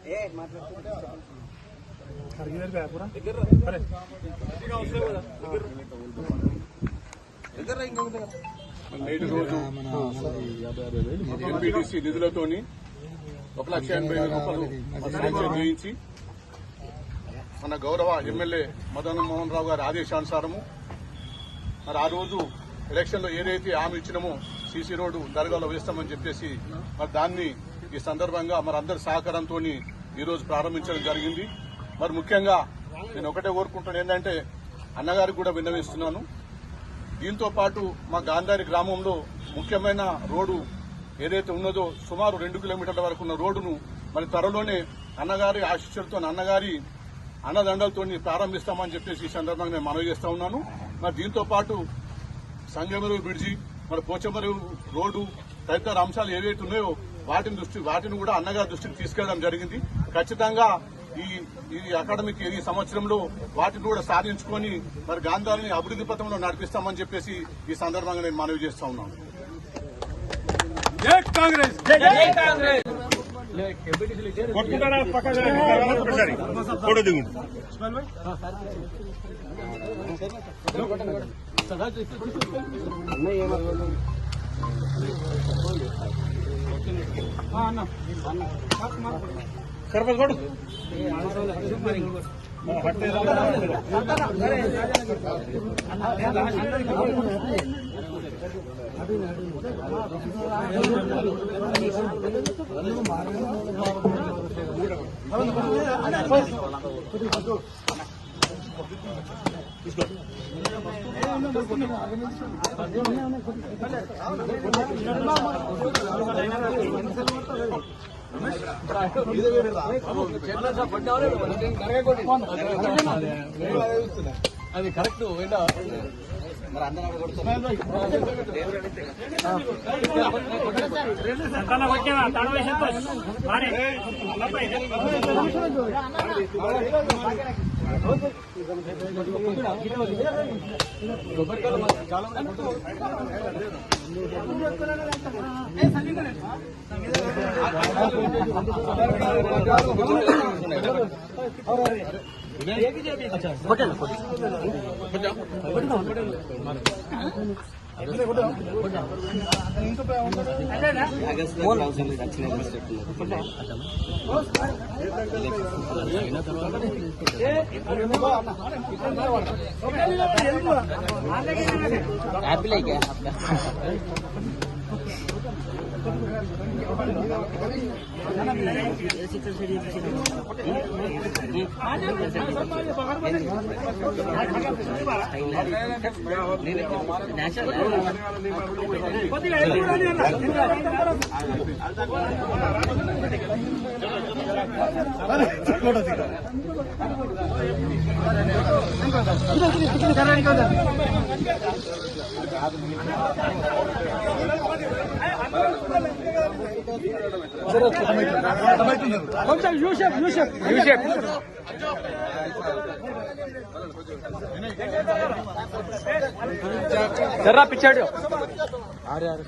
నేటి రోజు ఎంపీడీసీ నిధులతోని 1,80,000 రూపాయలు శాంక్షన్ చేయించి మన గౌరవ ఎమ్మెల్యే మదన్ మోహన్ రావు గారి ఆదేశానుసారము మరి ఆ రోజు ఎలక్షన్లో ఏదైతే హామీ ఇచ్చినామో సీసీ రోడ్డు దర్గాలో వేస్తామని చెప్పేసి మరి దాన్ని ఈ సందర్భంగా మరి అందరి సహకారంతో ఈరోజు ప్రారంభించడం జరిగింది. మరి ముఖ్యంగా నేను ఒకటే కోరుకుంటున్నాను, ఏంటంటే అన్నగారికి కూడా విన్నవిస్తున్నాను. దీంతో పాటు మా గాంధారి గ్రామంలో ముఖ్యమైన రోడ్డు ఏదైతే ఉన్నదో సుమారు 2 కిలోమీటర్ల వరకు ఉన్న రోడ్డును మరి త్వరలోనే అన్నగారి ఆశీస్సులతో అన్నగారి అన్నదండలతో ప్రారంభిస్తామని చెప్పేసి ఈ సందర్భంగా నేను మనవి చేస్తా ఉన్నాను. మరి దీంతో పాటు సంగమేరు బ్రిడ్జి, మరి పోచమరు రోడ్డు తదితర అంశాలు ఏవైతే ఉన్నాయో వాటిని కూడా అన్నగారి దృష్టికి తీసుకెళ్లడం జరిగింది. ఖచ్చితంగా ఈ అకాడమిక్ ఈ సంవత్సరంలో వాటిని కూడా సాధించుకొని మరి గాంధారిని అభివృద్ధి పథంలో నడిపిస్తామని చెప్పేసి ఈ సందర్భంగా నేను మనవి చేస్తా ఉన్నాను. జై కాంగ్రెస్, జై కాంగ్రెస్. అది కరెక్ట్ जरा पिछाड़ो अरे अरे